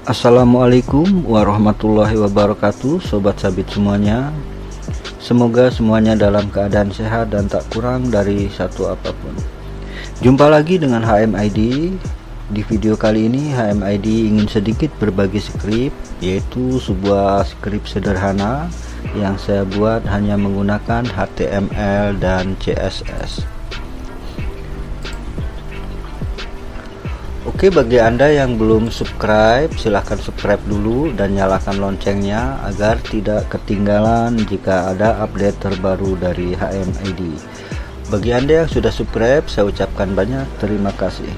Assalamualaikum warahmatullahi wabarakatuh, sobat sabit semuanya. Semoga semuanya dalam keadaan sehat dan tak kurang dari satu apapun. Jumpa lagi dengan HMID. Di video kali ini HMID ingin sedikit berbagi skrip, yaitu sebuah skrip sederhana yang saya buat hanya menggunakan HTML dan CSS. Oke, bagi Anda yang belum subscribe, silahkan subscribe dulu dan nyalakan loncengnya agar tidak ketinggalan jika ada update terbaru dari HMID. Bagi Anda yang sudah subscribe, saya ucapkan banyak terima kasih.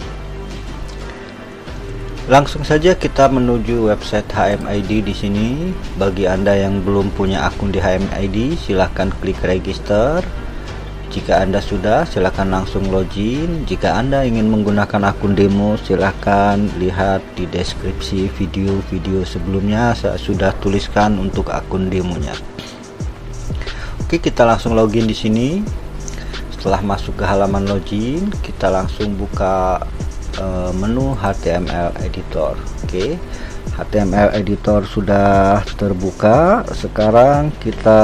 Langsung saja kita menuju website HMID di sini. Bagi Anda yang belum punya akun di HMID, silahkan klik register. Jika Anda sudah, silakan langsung login. Jika Anda ingin menggunakan akun demo, silakan lihat di deskripsi video-video sebelumnya. Saya sudah tuliskan untuk akun demonya. Oke, kita langsung login di sini. Setelah masuk ke halaman login, kita langsung buka menu HTML editor. Oke, HTML editor sudah terbuka. Sekarang kita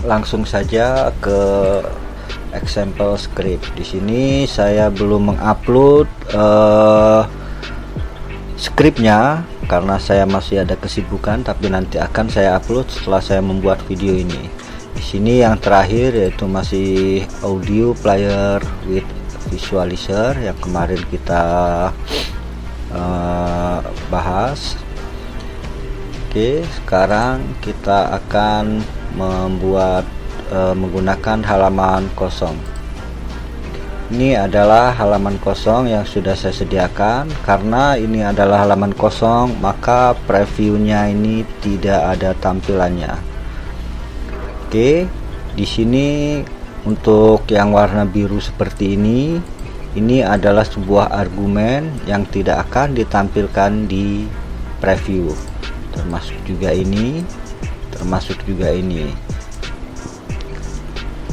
langsung saja ke example script. Di sini saya belum mengupload skripnya karena saya masih ada kesibukan, tapi nanti akan saya upload setelah saya membuat video ini. Di sini yang terakhir yaitu masih audio player with visualizer yang kemarin kita bahas. Oke, sekarang kita akan membuat menggunakan halaman kosong. Ini adalah halaman kosong yang sudah saya sediakan. Karena ini adalah halaman kosong, maka previewnya ini tidak ada tampilannya. Oke, di sini untuk yang warna biru seperti ini adalah sebuah argumen yang tidak akan ditampilkan di preview. Termasuk juga ini.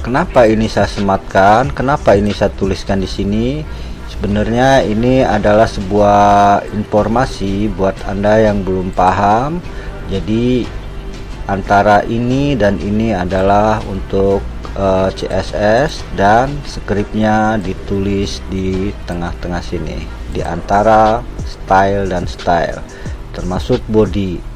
Kenapa ini saya sematkan? Kenapa ini saya tuliskan di sini? Sebenarnya ini adalah sebuah informasi buat Anda yang belum paham. Jadi antara ini dan ini adalah untuk CSS, dan skripnya ditulis di tengah-tengah sini, di antara style dan style, termasuk body.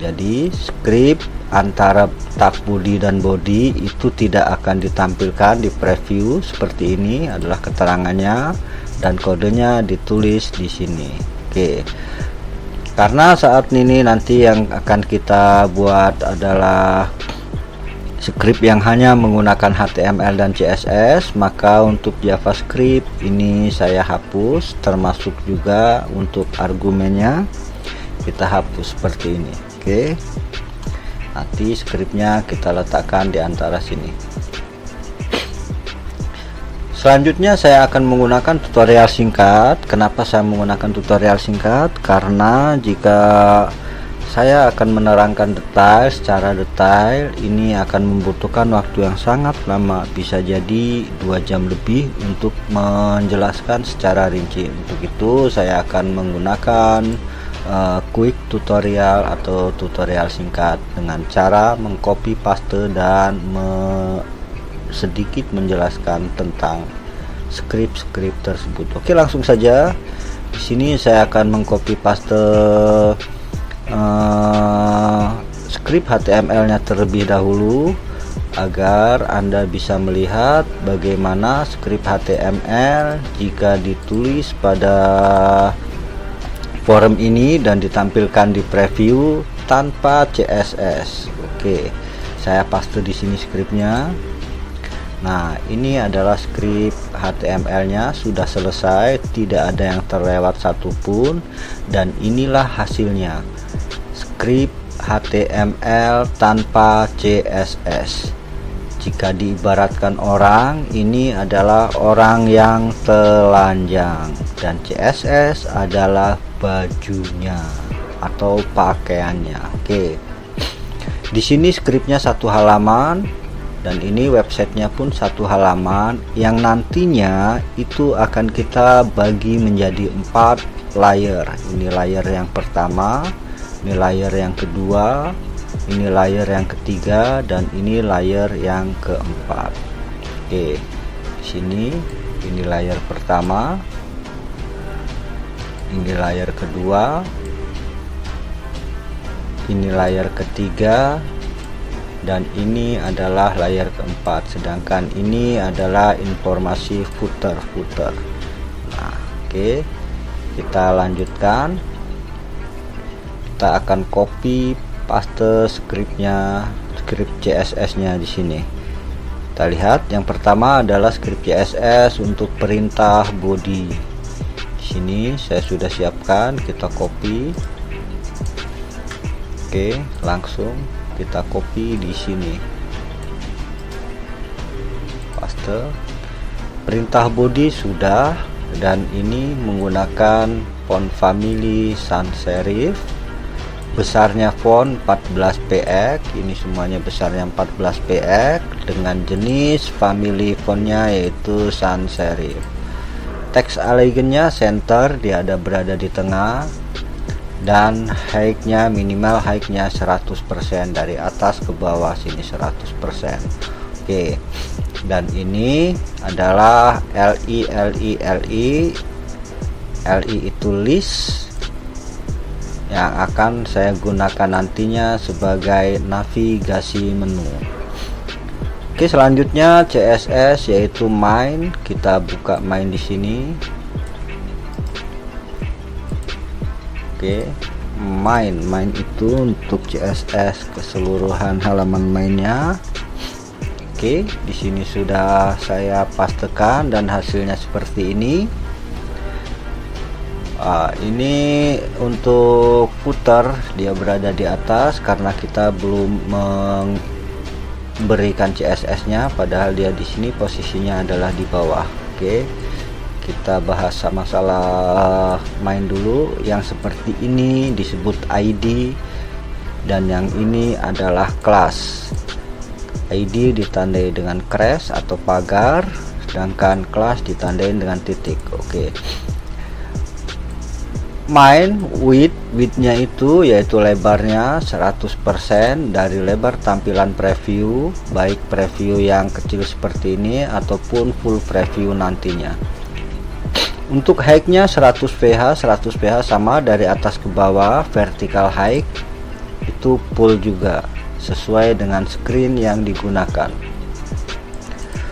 Jadi skrip antara tag body dan body itu tidak akan ditampilkan di preview. Seperti ini adalah keterangannya dan kodenya ditulis di sini. Oke, karena saat ini nanti yang akan kita buat adalah skrip yang hanya menggunakan HTML dan CSS, maka untuk JavaScript ini saya hapus, termasuk juga untuk argumennya kita hapus seperti ini. Oke, nanti skripnya kita letakkan di antara sini. Selanjutnya saya akan menggunakan tutorial singkat. Kenapa saya menggunakan tutorial singkat? Karena jika saya akan menerangkan detail secara detail, ini akan membutuhkan waktu yang sangat lama, bisa jadi 2 jam lebih untuk menjelaskan secara rinci. Untuk itu saya akan menggunakan quick tutorial atau tutorial singkat dengan cara mengcopy paste dan sedikit menjelaskan tentang skrip-skrip tersebut. Oke, langsung saja. Di sini saya akan mengcopy paste skrip HTML-nya terlebih dahulu agar Anda bisa melihat bagaimana skrip HTML jika ditulis pada forum ini dan ditampilkan di preview tanpa CSS. Oke, saya paste di sini skripnya. Nah, ini adalah skrip HTML-nya sudah selesai, tidak ada yang terlewat satupun, dan inilah hasilnya. Skrip HTML tanpa CSS. Jika diibaratkan orang, ini adalah orang yang telanjang, dan CSS adalah bajunya atau pakaiannya. Oke, di sini skripnya 1 halaman. dan ini websitenya pun satu halaman yang nantinya itu akan kita bagi menjadi 4 layer. Ini layer yang pertama, ini layer yang kedua, ini layer yang ketiga, dan ini layer yang keempat. Oke, sini ini layer pertama, ini layer kedua, ini layer ketiga, dan ini adalah layer keempat, sedangkan ini adalah informasi footer. Nah, oke, kita lanjutkan. Kita akan copy paste script CSS nya di sini. Kita lihat yang pertama adalah script CSS untuk perintah body. Di sini saya sudah siapkan, kita copy. Oke, langsung kita copy di sini, paste. Perintah body sudah, dan ini menggunakan font family sans serif. Besarnya font 14 px, ini semuanya besarnya 14 px, dengan jenis family fontnya yaitu sans serif. Teks alignnya center, dia ada berada di tengah, dan height-nya minimal height-nya 100% dari atas ke bawah sini 100%. Oke, dan ini adalah LI itu list yang akan saya gunakan nantinya sebagai navigasi menu. Oke, selanjutnya CSS yaitu main. Kita buka main di sini. Oke, main itu untuk CSS keseluruhan halaman mainnya. Oke, di sini sudah saya pastekan dan hasilnya seperti ini. Ini untuk footer, dia berada di atas karena kita belum memberikan CSS-nya, padahal dia di sini posisinya adalah di bawah. Oke, kita bahas masalah main dulu. Yang seperti ini disebut ID, dan yang ini adalah kelas. ID ditandai dengan crash atau pagar, sedangkan kelas ditandai dengan titik. Oke, main width-nya itu yaitu lebarnya 100% dari lebar tampilan preview, baik preview yang kecil seperti ini ataupun full preview nantinya. Untuk height-nya 100 ph sama dari atas ke bawah, vertical height itu full juga sesuai dengan screen yang digunakan.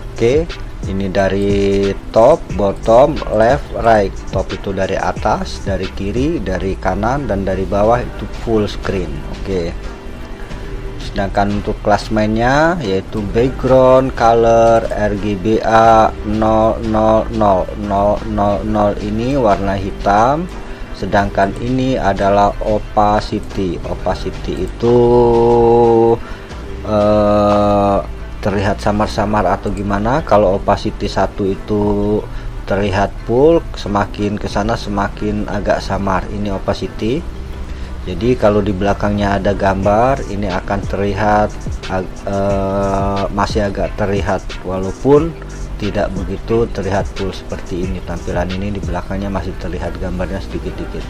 Oke, ini dari top, bottom, left, right. Top itu dari atas, dari kiri, dari kanan, dan dari bawah itu full screen. Oke, sedangkan untuk kelas mainnya yaitu background color RGBA 000 ini warna hitam, sedangkan ini adalah opacity. Opacity itu terlihat samar-samar atau gimana. Kalau opacity 1 itu terlihat full, semakin kesana semakin agak samar. Ini opacity. Jadi kalau di belakangnya ada gambar, ini akan terlihat masih agak terlihat, walaupun tidak begitu terlihat full seperti ini. Tampilan ini di belakangnya masih terlihat gambarnya sedikit-sedikit.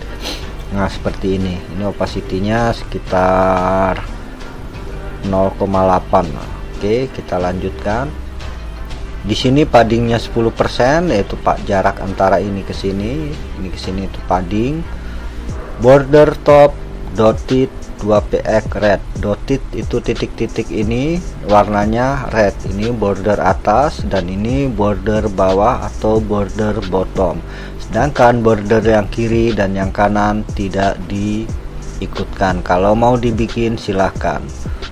Nah, seperti ini. Ini opacity-nya sekitar 0,8. Oke, kita lanjutkan. Di sini paddingnya 10%, yaitu jarak antara ini ke sini itu padding. Border top dotted 2px red. Dotted itu titik-titik ini warnanya red. Ini border atas dan ini border bawah atau border bottom. Sedangkan border yang kiri dan yang kanan tidak diikutkan. Kalau mau dibikin silahkan.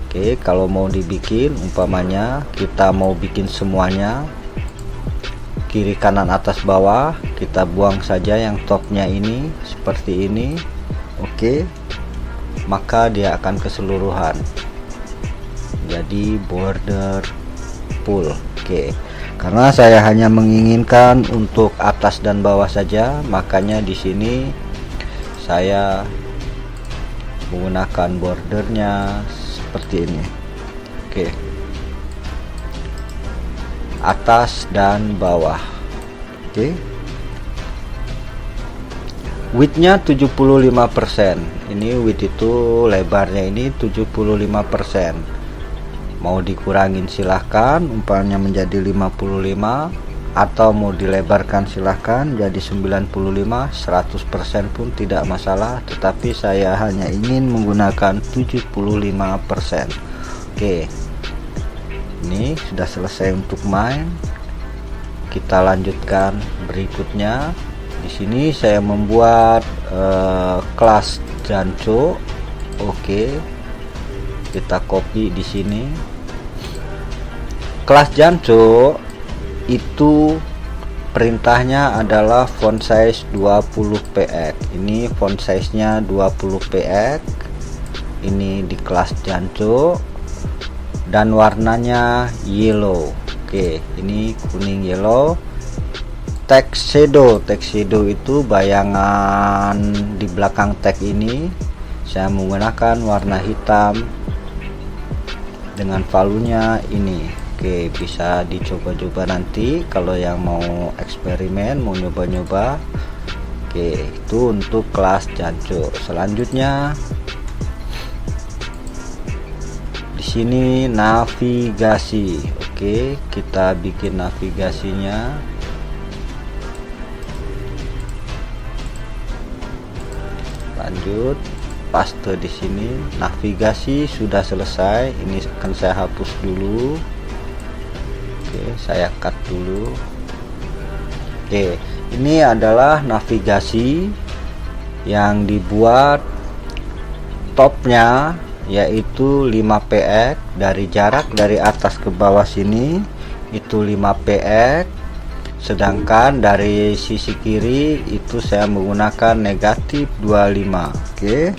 Oke, kalau mau dibikin, umpamanya kita mau bikin semuanya kiri kanan atas bawah, kita buang saja yang topnya ini seperti ini. Oke, maka dia akan keseluruhan jadi border full. Oke, karena saya hanya menginginkan untuk atas dan bawah saja, makanya di sini saya menggunakan bordernya seperti ini. Oke, atas dan bawah. Oke. Widthnya 75%. Ini width itu lebarnya ini 75%. Mau dikurangin silahkan, umpamanya menjadi 55, atau mau dilebarkan silahkan jadi 95, 100% pun tidak masalah, tetapi saya hanya ingin menggunakan 75%. Oke. Ini sudah selesai untuk main. Kita lanjutkan berikutnya. Di sini saya membuat kelas Janco. Oke. Kita copy di sini. Kelas Janco itu perintahnya adalah font size 20 px. Ini font size nya 20 px. Ini di kelas Janco, dan warnanya yellow. Oke, ini kuning yellow. Text shadow itu bayangan di belakang tag ini saya menggunakan warna hitam dengan valuenya ini. Oke, bisa dicoba-coba nanti kalau yang mau eksperimen, mau nyoba-nyoba. Oke, itu untuk kelas Janco. Selanjutnya di sini navigasi. Oke, kita bikin navigasinya. Lanjut, paste di sini. Navigasi sudah selesai. Ini akan saya hapus dulu. Oke, saya cut dulu. Oke, ini adalah navigasi yang dibuat topnya yaitu 5 px. Dari jarak dari atas ke bawah sini itu 5 px, sedangkan dari sisi kiri itu saya menggunakan negatif 25. Oke,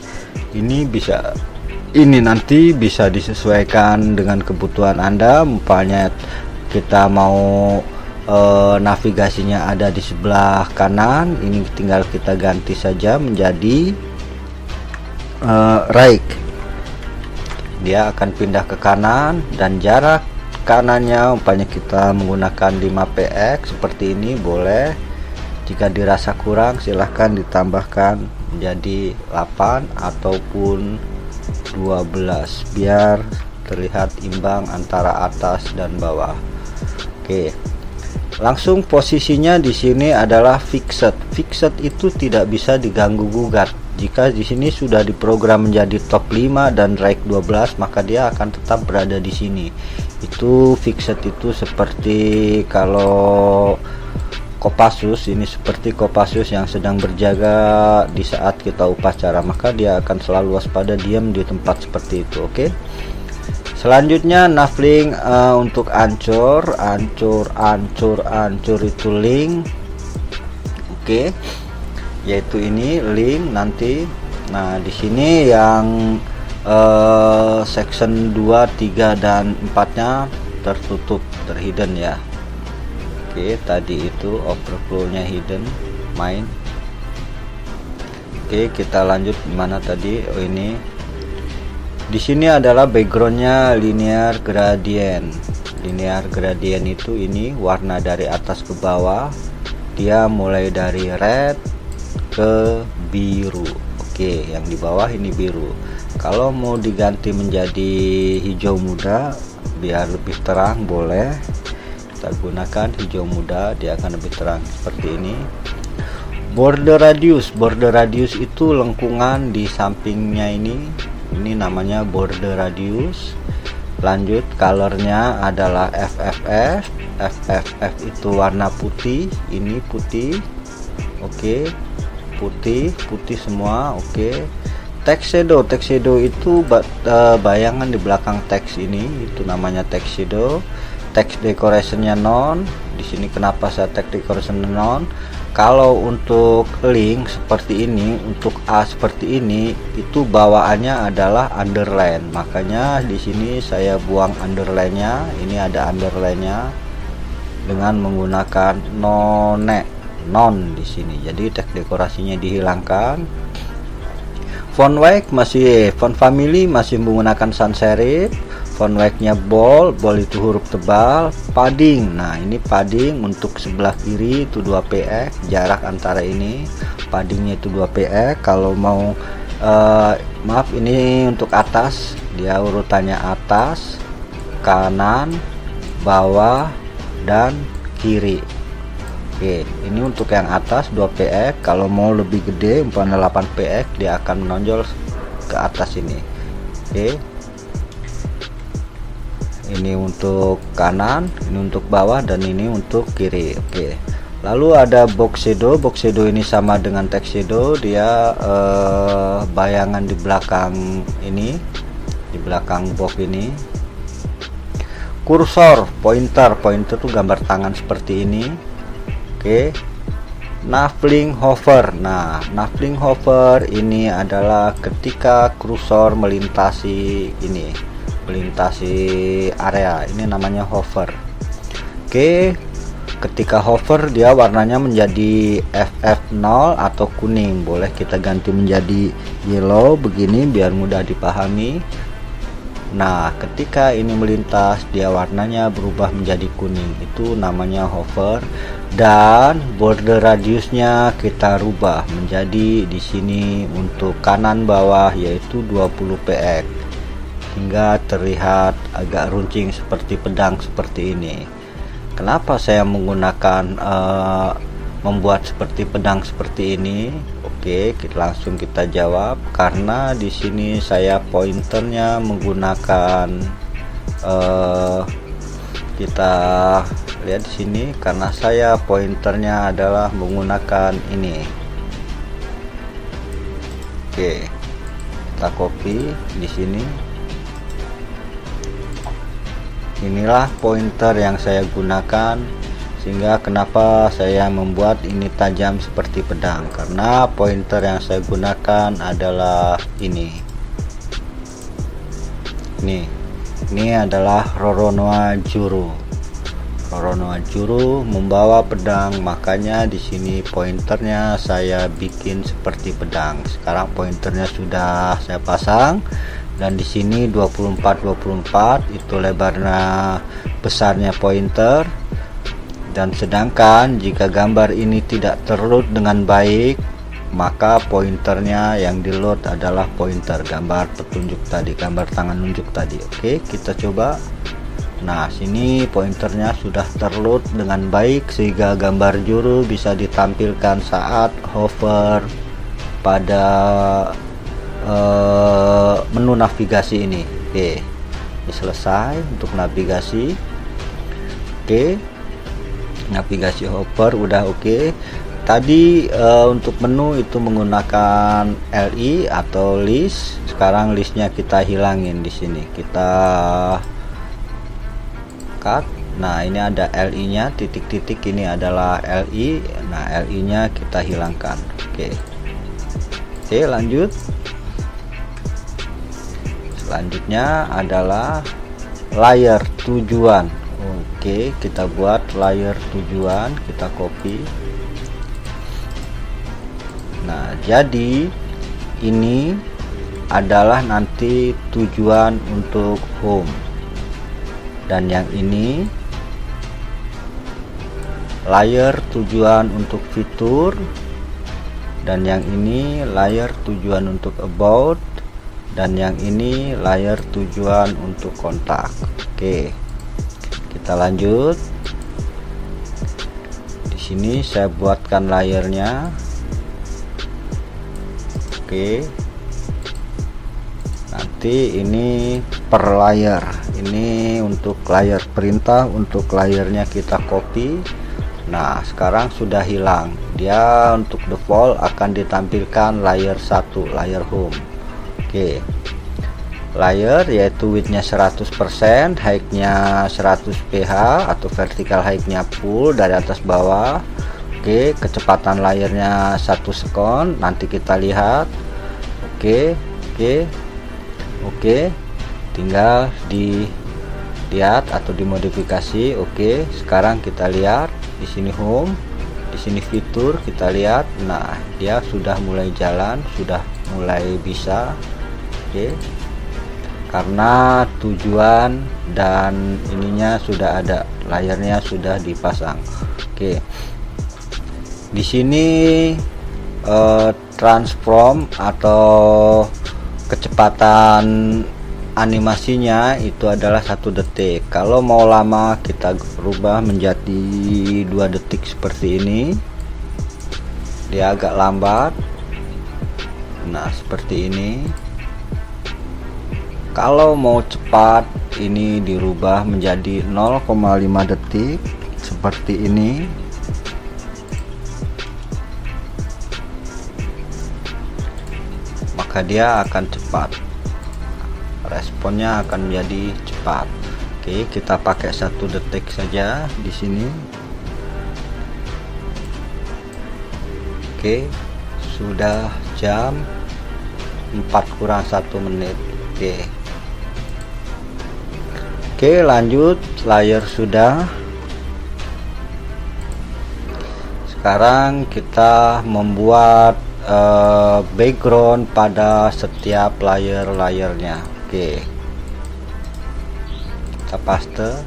ini nanti bisa disesuaikan dengan kebutuhan Anda. Misalnya kita mau navigasinya ada di sebelah kanan, ini tinggal kita ganti saja menjadi right. Dia akan pindah ke kanan, dan jarak kanannya umpamanya kita menggunakan 5 px seperti ini boleh. Jika dirasa kurang silahkan ditambahkan menjadi 8 ataupun 12 biar terlihat imbang antara atas dan bawah. Oke, langsung posisinya di sini adalah fixed. Fixed itu tidak bisa diganggu gugat. Jika di sini sudah diprogram menjadi top 5 dan right 12, maka dia akan tetap berada di sini. Itu fixed itu seperti kalau Kopassus, ini seperti Kopassus yang sedang berjaga di saat kita upacara, maka dia akan selalu waspada, diam di tempat seperti itu. Oke. Selanjutnya navlink untuk ancur itu link. Oke. Yaitu ini link nanti. Nah, di sini yang section 2, 3 dan 4-nya tertutup, terhidden ya. Oke, tadi itu overflow-nya hidden main. Oke, kita lanjut mana tadi? Oh, ini. Di sini adalah backgroundnya linear gradient. Linear gradient itu ini warna dari atas ke bawah. Dia mulai dari red ke biru. Oke, yang di bawah ini biru. Kalau mau diganti menjadi hijau muda biar lebih terang boleh. Kita gunakan hijau muda, dia akan lebih terang seperti ini. Border radius itu lengkungan di sampingnya ini namanya border radius. Lanjut, colornya adalah FFF. FFF itu warna putih, ini putih. Oke, putih semua. Oke. Text shadow itu bayangan di belakang teks ini, itu namanya text shadow. Text decorationnya non. Di sini kenapa saya text decoration non? Kalau untuk link seperti ini, untuk A seperti ini, itu bawaannya adalah underline. Makanya di sini saya buang underline-nya. Ini ada underline-nya dengan menggunakan non di sini. Jadi teks dekorasinya dihilangkan. Font family masih menggunakan sans serif. font weight-nya bold itu huruf tebal. Padding, nah ini padding untuk sebelah kiri itu 2 px, jarak antara ini paddingnya itu 2 px. Kalau mau maaf, ini untuk atas, dia urutannya atas, kanan, bawah, dan kiri. Oke, ini untuk yang atas 2 px. Kalau mau lebih gede umpamanya 8 px, dia akan menonjol ke atas ini. Oke, ini untuk kanan, ini untuk bawah, dan ini untuk kiri. Oke, lalu ada box shadow. Box shadow ini sama dengan text shadow, dia bayangan di belakang ini, di belakang box ini. Kursor, pointer tuh gambar tangan seperti ini. Oke, Navlink hover. Nah, Navlink hover ini adalah ketika kursor melintasi ini, melintasi area, ini namanya hover. Oke, ketika hover dia warnanya menjadi FF0 atau kuning. Boleh kita ganti menjadi yellow begini biar mudah dipahami. Nah, ketika ini melintas dia warnanya berubah menjadi kuning, itu namanya hover. Dan border radiusnya kita rubah menjadi di sini untuk kanan bawah yaitu 20 px, hingga terlihat agak runcing seperti pedang seperti ini. Kenapa saya menggunakan membuat seperti pedang seperti ini? Oke, langsung kita jawab. Karena di sini saya pointernya menggunakan kita lihat di sini, karena saya pointernya adalah menggunakan ini. Oke, kita copy di sini. Inilah pointer yang saya gunakan, sehingga kenapa saya membuat ini tajam seperti pedang, karena pointer yang saya gunakan adalah ini adalah Roronoa Juru. Roronoa Juru membawa pedang, makanya di sini pointernya saya bikin seperti pedang. Sekarang pointernya sudah saya pasang, dan di sini 24 itu lebarnya, besarnya pointer. Dan sedangkan jika gambar ini tidak terload dengan baik, maka pointernya yang di load adalah pointer gambar petunjuk tadi, gambar tangan nunjuk tadi. Oke, kita coba. Nah, sini pointernya sudah terload dengan baik, sehingga gambar juru bisa ditampilkan saat hover pada menu navigasi ini. Oke, ini selesai untuk navigasi. Oke, navigasi hover udah oke. Tadi untuk menu itu menggunakan LI atau list. Sekarang listnya kita hilangin di sini. Kita cut. Nah, ini ada LI nya, titik-titik ini adalah LI. Nah, LI nya kita hilangkan. Oke, lanjut. Selanjutnya adalah layer tujuan. Oke, kita buat layer tujuan, kita copy. Nah, jadi ini adalah nanti tujuan untuk home, dan yang ini layer tujuan untuk fitur, dan yang ini layer tujuan untuk about, dan yang ini layer tujuan untuk kontak. Oke, kita lanjut. Di sini saya buatkan layernya. Oke, nanti ini per layer, ini untuk layer perintah, untuk layernya kita copy. Nah, sekarang sudah hilang dia. Untuk default akan ditampilkan layer 1, layer home. Oke, layer yaitu widthnya 100%, height-nya 100 ph atau vertical height-nya full dari atas bawah. Oke, kecepatan layernya 1 second, nanti kita lihat. Oke, tinggal dilihat atau dimodifikasi. Oke, sekarang kita lihat di sini home, di sini fitur, kita lihat. Nah, dia sudah mulai jalan, sudah mulai bisa. Oke, karena tujuan dan ininya sudah ada, layarnya sudah dipasang. Oke, di sini transform atau kecepatan animasinya itu adalah 1 detik. Kalau mau lama kita rubah menjadi 2 detik seperti ini, dia agak lambat. Nah, seperti ini. Kalau mau cepat, ini dirubah menjadi 0,5 detik seperti ini. Maka dia akan cepat, responnya akan menjadi cepat. Oke, kita pakai 1 detik saja di sini. Oke, sudah jam 4 kurang 1 menit. Oke, lanjut. Layar sudah. Sekarang kita membuat background pada setiap layarnya. Oke, kita paste.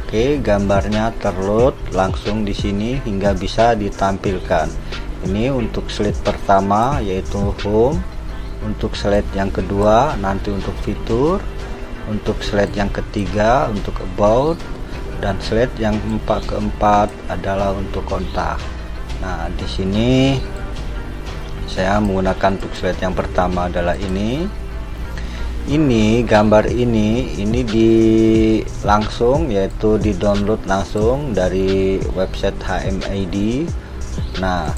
Oke, gambarnya terload langsung di sini hingga bisa ditampilkan. Ini untuk slide pertama yaitu home, untuk slide yang kedua nanti untuk fitur, untuk slide yang ketiga untuk about, dan slide yang keempat adalah untuk kontak. Nah, di sini saya menggunakan untuk slide yang pertama adalah ini gambar ini di langsung, yaitu di download langsung dari website HMID. Nah,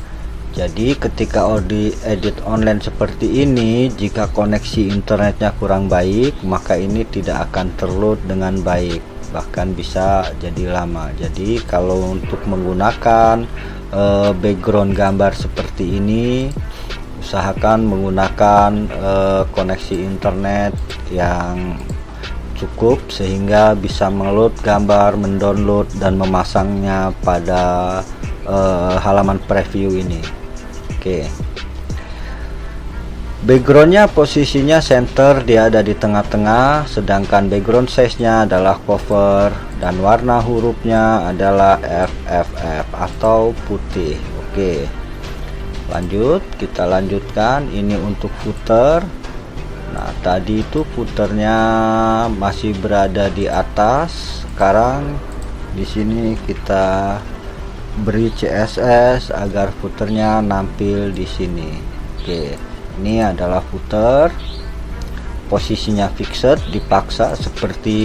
jadi ketika edit online seperti ini, jika koneksi internetnya kurang baik, maka ini tidak akan terload dengan baik, bahkan bisa jadi lama. Jadi kalau untuk menggunakan background gambar seperti ini, usahakan menggunakan koneksi internet yang cukup sehingga bisa meload gambar, mendownload dan memasangnya pada halaman preview ini. Oke, backgroundnya posisinya center, dia ada di tengah-tengah, sedangkan background size nya adalah cover dan warna hurufnya adalah FFF atau putih. Oke, lanjut, kita lanjutkan. Ini untuk footer. Nah, tadi itu footernya masih berada di atas. Sekarang di sini kita beri CSS agar footernya nampil di sini. Oke, ini adalah footer. Posisinya fixed, dipaksa seperti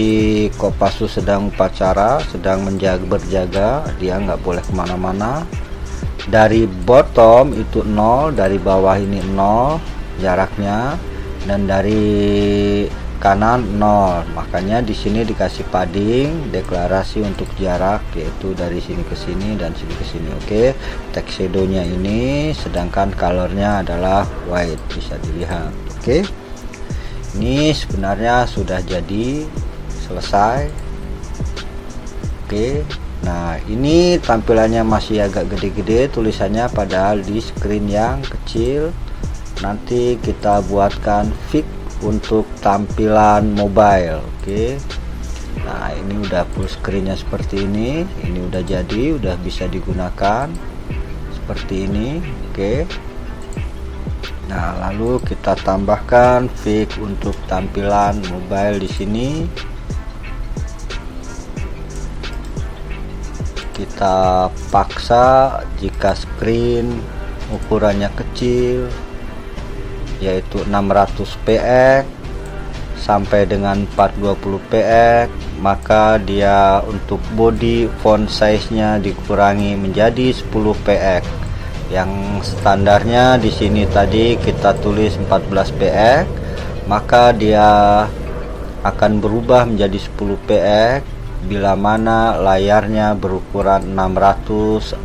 Kopassus sedang upacara, sedang berjaga, dia nggak boleh kemana-mana. Dari bottom itu 0, dari bawah ini 0 jaraknya, dan dari kanan 0. Makanya di sini dikasih padding deklarasi untuk jarak, yaitu dari sini ke sini dan sini ke sini. Oke, text shadownya ini, sedangkan colornya adalah white, bisa dilihat. Oke, ini sebenarnya sudah jadi selesai. Oke, nah ini tampilannya masih agak gede-gede tulisannya, padahal di screen yang kecil. Nanti kita buatkan fix untuk tampilan mobile. Oke, nah ini udah full screennya seperti ini udah jadi, udah bisa digunakan seperti ini. Oke, nah lalu kita tambahkan fix untuk tampilan mobile di sini. Kita paksa jika screen ukurannya kecil, yaitu 600 px sampai dengan 420 px, maka dia untuk body font size nya dikurangi menjadi 10 px. Yang standarnya di sini tadi kita tulis 14 px, maka dia akan berubah menjadi 10 px bila mana layarnya berukuran 600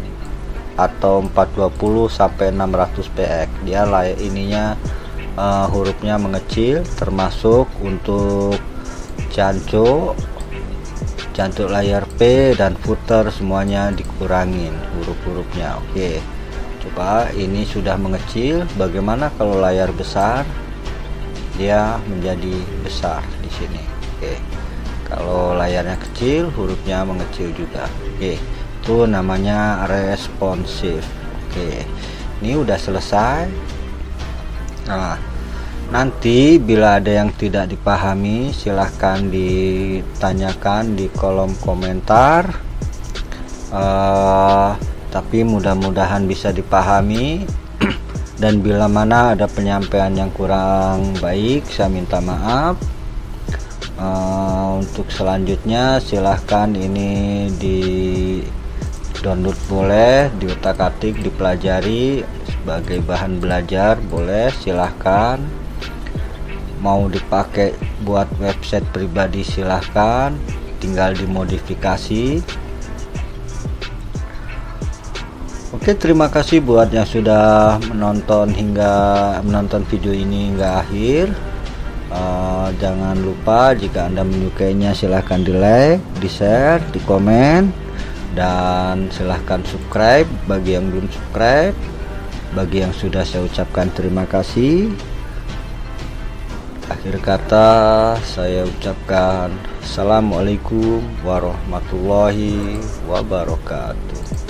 atau 420 sampai 600 px. Dia ininya hurufnya mengecil, termasuk untuk jantung layar P dan footer semuanya dikurangin huruf-hurufnya. Oke, coba ini sudah mengecil. Bagaimana kalau layar besar? Dia menjadi besar di di sini. Oke, kalau layarnya kecil hurufnya mengecil juga. Oke, itu namanya responsif. Oke, ini udah selesai. Nah, nanti bila ada yang tidak dipahami silahkan ditanyakan di kolom komentar. Tapi mudah-mudahan bisa dipahami. Dan bila mana ada penyampaian yang kurang baik, saya minta maaf. Untuk selanjutnya silahkan ini di download boleh, diutak-atik, dipelajari sebagai bahan belajar boleh, silahkan. Mau dipakai buat website pribadi silahkan, tinggal dimodifikasi. Oke, terima kasih buat yang sudah menonton video ini hingga akhir. Jangan lupa jika Anda menyukainya silahkan di like, di share, di komen, dan silahkan subscribe bagi yang belum subscribe. Bagi yang sudah saya ucapkan terima kasih. Akhir kata saya ucapkan assalamualaikum warahmatullahi wabarakatuh.